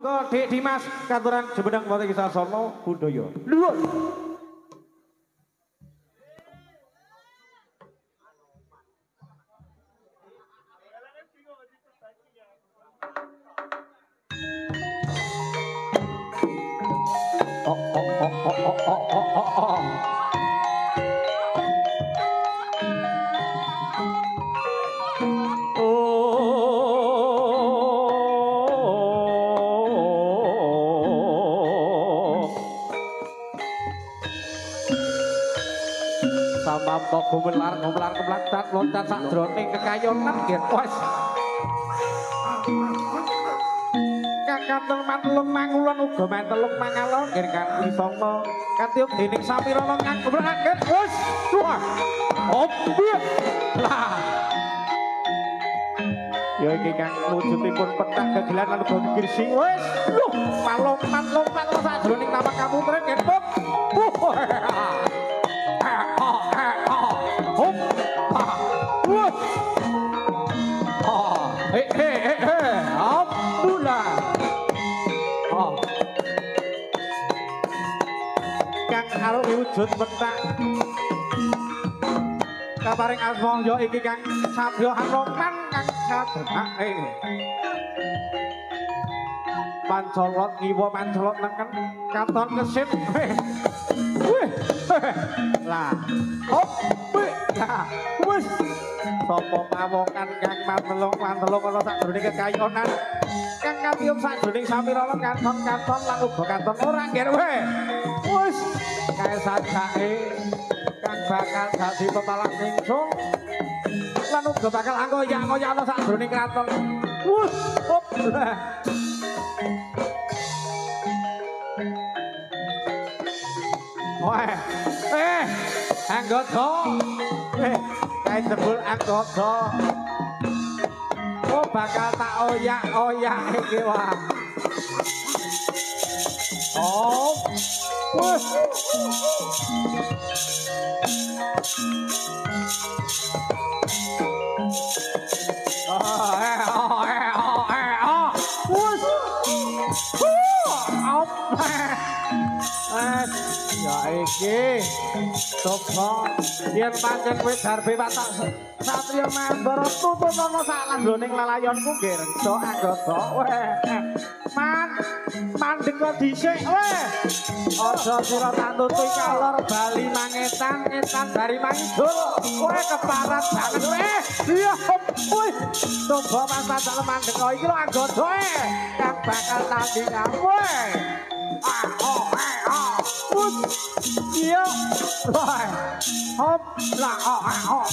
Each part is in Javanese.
Dik Dimas katuran Jembenang Wonten Kisah Sono Budaya. Luhur. Samampa gumelar kemlak loncat sakjroning kekayonan nggih wis. Kakanteng mantelung mangulon uga mantelung mangalon nggih kang wisangka katiup dening samirana kang gebraket wis. Wah. Obyek. Lah. Ya iki kang wujudipun petak gegelan lan uga girsing wis. Loh, palompat sakjroning nama kamutren nggih. Kang arep wujud petak kaparing asma ya iki kang sabya hanoman kang sadhake pancolot ngiwa pancolot neken katon kesit lah hop lah wis sapa pawokan kang mantelung ana sakjroning kekayonan kang katiup sakjroning samirana kanton lan uga kanton ora nggih wis kae sajake kang bakal dadi pepalak ningsung lan uga bakal anggoyak-ngoyak ana sakjroning kraton wis hop wah anggota kae jebul anggota oh bakal tak oyak-oyak iki wah oh wah ya iki coba yen pancen kowe darbe watak satriya Mandara tutut ana salanggoning lalayonku nggih rengso anggota mandeg kok dhisik aja sira tak tututi kalor bali mangetan dari mangidul kowe keparat banget iya wis coba pas tak mandeg kok iki lho anggota kang bakal tanding kowe iya hop lah hop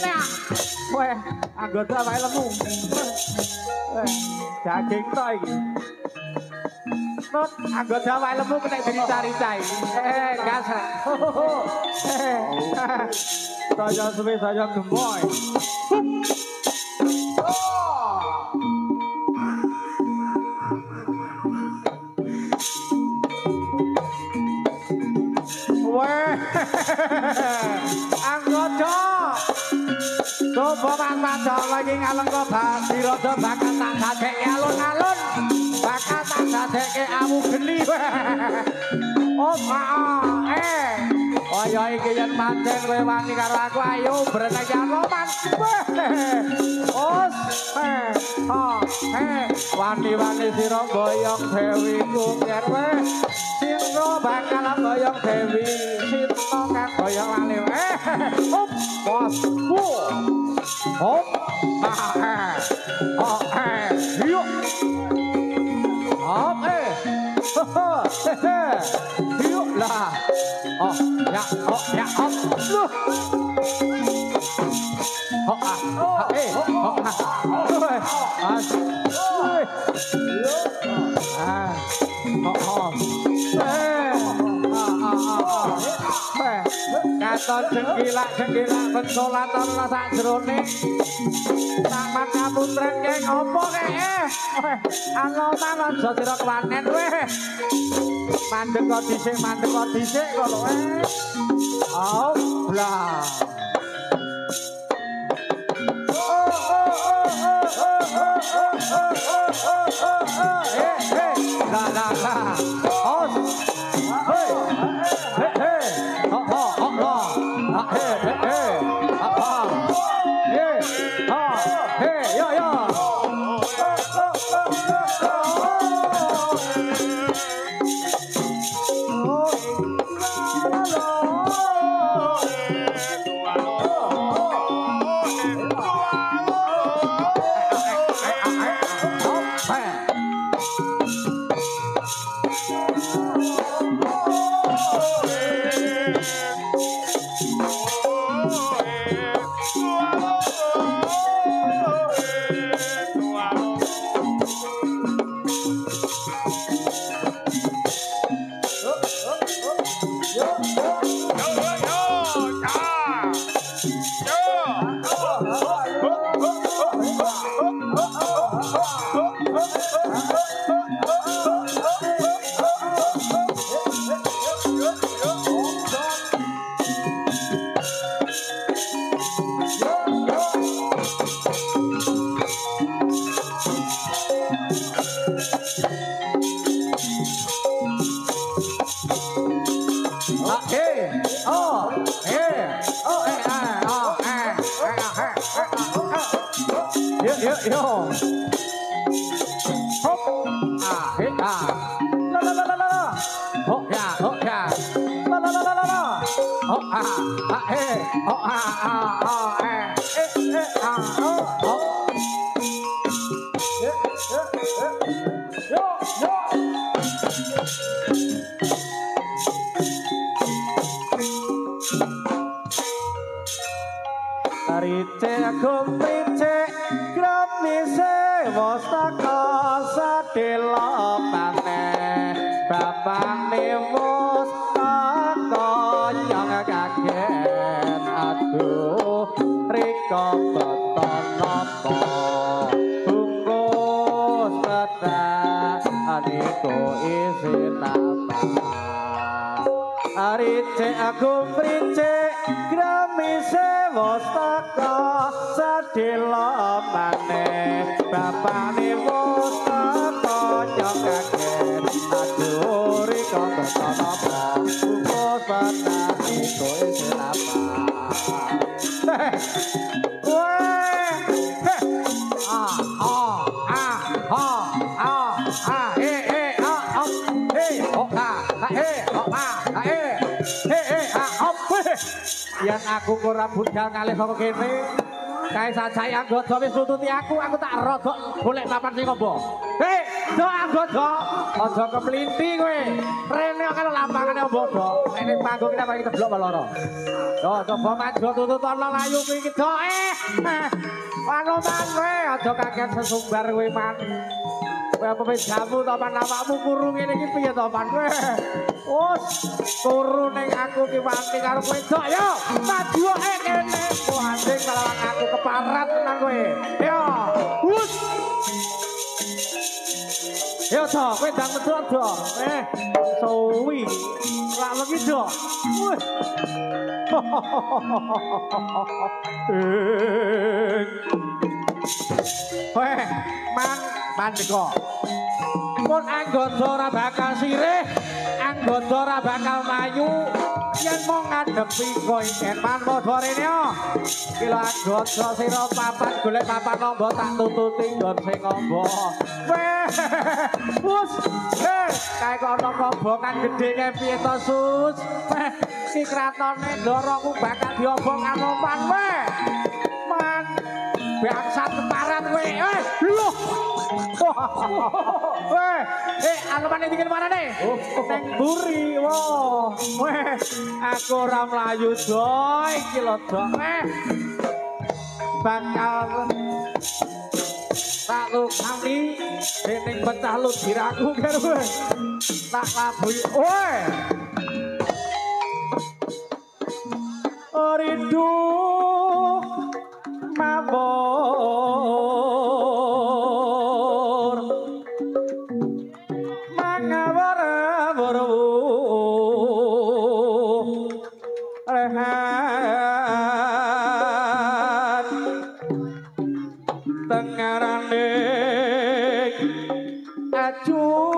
nah weh anggota wae lemu daging to iki not anggota wae lemu kena dicari-cari gas saya suwe saya gemboy anggota coba mata lagi ngalengko bati rada bakal tak dadeke alun-alun bakal tak dadeke awu geni oh kaya iki yen pancen kowe wani karo aku ayo berenang roman wani-wani sira boyong dewiku yen sira bakal boyong dewi sita kang boyong wali bos hop yuk hop yuk lah ya loh katon jengkilak pencolan ana sakjroning taman kamutren keng opo kek anoman aja sira kewanen weh mandeg kok dhisik kok lho oh blah Yo. Hop. Hit La la la la la. Hop ya, hop ya. La la la la la la. Hop hey. Hop hop. Yo. Rice aku rice gramise wastaka sadelo maneh bapane wastaka yang kaget aduh rika beton napa bungkus petak aniku isin apa rice aku rice gramise wastaka sadelo maneh bapane wastaka nyok kaget aduh rika beton apa bungkus petak iku isin apa yang aku kurang budal kali kok kene kae sajake anggota wis nututi aku tak rodok golek papan sing ngombo do anggota aja keplinti kowe rene karo lampangane ombo do nek ning panggung kita paling teblok loro do coba maju tutut ana layu kuwi iki do panoman kowe aja kaget sesumbar kowe man kowe apa wis jamu to pan awakmu kuru ngene iki piye to pan kowe wes turu ning aku ki wanti karo kowe dok yo maju kene kowe anjing kalawan aku keparat tenan kowe yo wes yo to kowe ndang medhok do suwi lak lagi do wes kowe man kok pun anggota ora bakal sirih anggota ora bakal mayu yen mau ngadepi kowe yen man padha rene yo kilo anggota sira papan golek papan nombo tak tututi nggon sing ngombo wes kae kok ana rombongan gedhe kae piye to sus si kratone ndoroku bakal diobong anoman man bangsat keparat kowe lho anomane dikene marane neng buri aku ora mlayu doy iki lho dok bakal tak lukani dening pecah lu diraku karo tak labui rindu mabur mangawara-wara rehat tengarane acure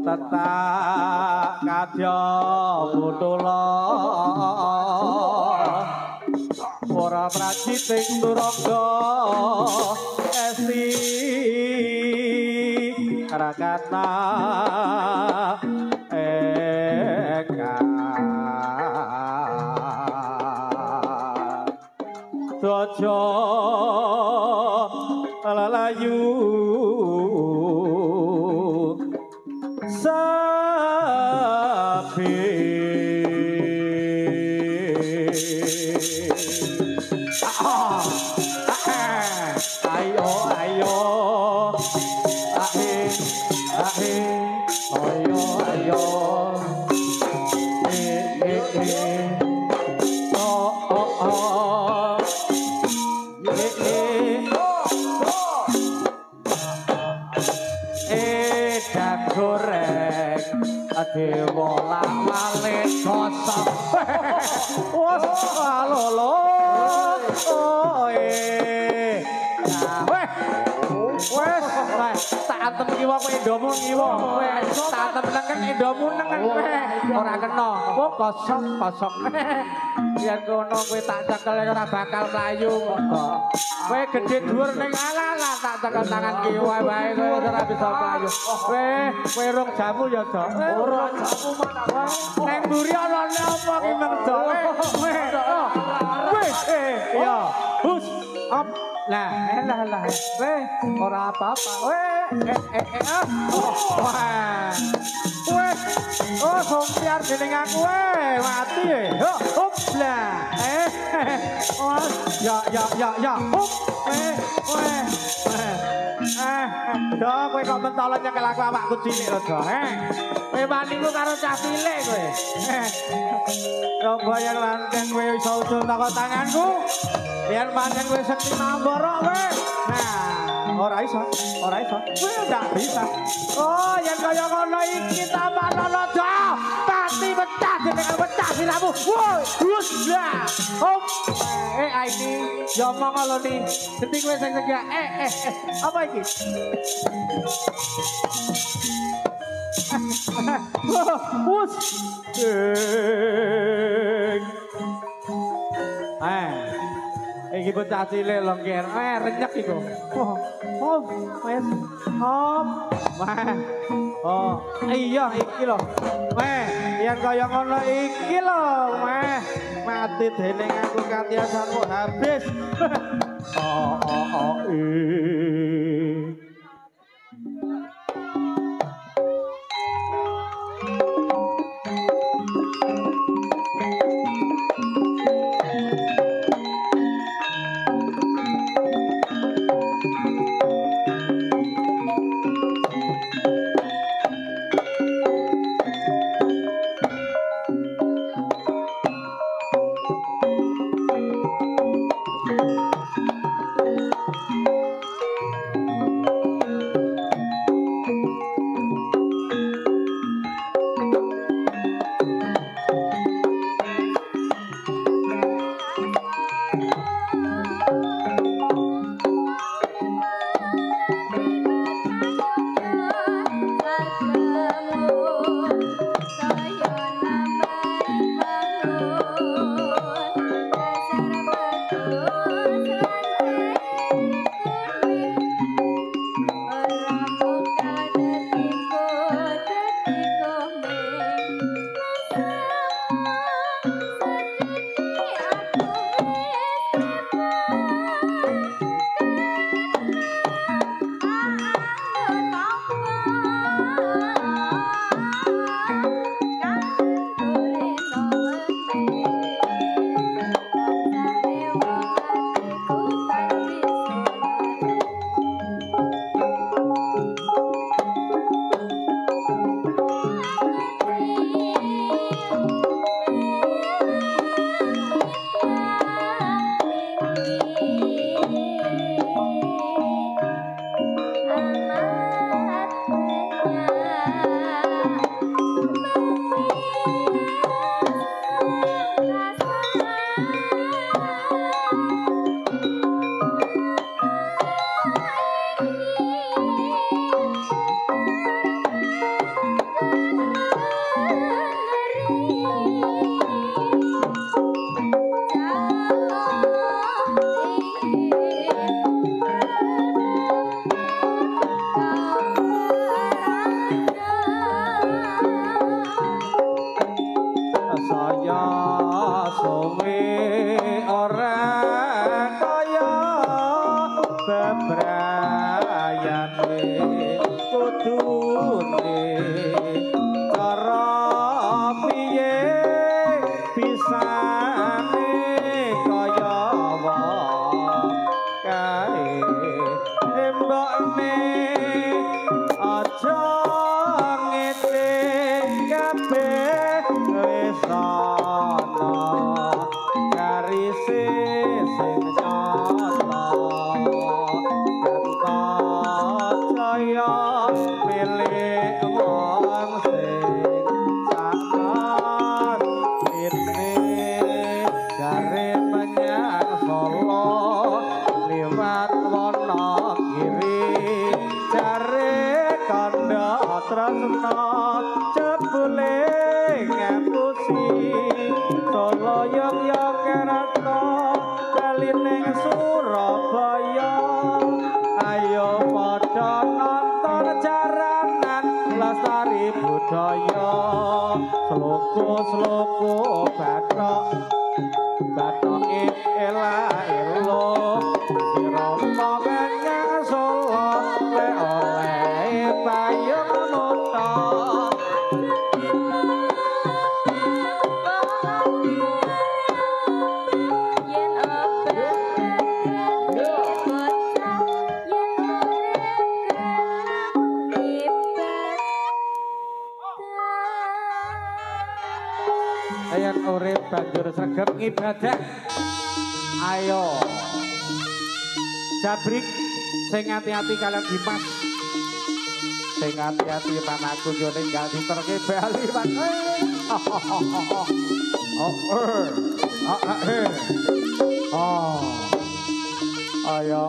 tetak kadya mutula ora praciting turangga esti rakata eka dojo lalayu sapi ayo ayo ayo oh oh oh dan goreng dewa lawale kosong wes lolo wes tak antem kiwa kowe endomu kiwa kowe tak antem nengken endomu nengen kowe ora kena kok kosong yen kono kowe tak cekel ora bakal mlayu kowe gedhe dhuwur ning ala tak cekel tangan kiwa wae kowe ora bisa mlayu kowe rong jamu ya Dok ora jamu mana ning mburi ana apa ki Mang Dok ya hus up lah weh ora apa-apa oh sompiar dening aku mati hop lah ya hop Dok kowe kok mentolo nyekel aku awakku cilik lho Dok kowe waniku karo cah cilik kowe coba yang lanteng kowe iso usul takon tanganku biar pancen kowe sekti mamboro kowe nah ora iso kowe ndak bisa oh yen kaya ngono iki tambah lono Dok pasti pecah jenengan pecah siramu woi hus lah hop ini yo monggo lho ni dadi kowe sing segak apa iki hus iki bocah cilik longger renyek iku wes oh iya iki lho yen kaya ngono iki lho mati dening aku katiasanmu habis mbokne aja milik wong sing samat ini dari menyang Solo liwat Wonogiri jare kandha tresna jebule ngapusi Solo Yogyakarta bali ning Surabaya ayo padha nonton jaranan lestari budaya sloko-sloko bathok ela-elo sira menyang Solo le oleh payung nuntut ayan urip banjur sregep ngibadah ayo Jabrik sing ati-ati kalian Dimas sing ati-ati panaku yo ninggal diterke bali Mas ayo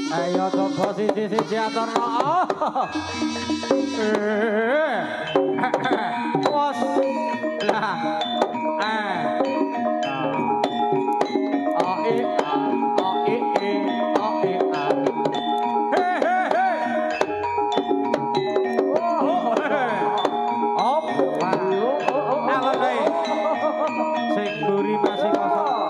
ayo coba sisi aturno bos lah sing guri masih kosong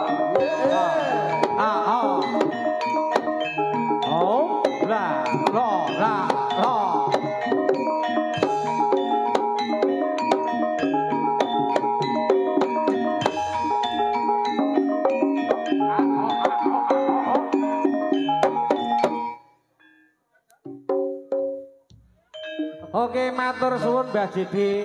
Oke, matur suwun Mbah Jidi.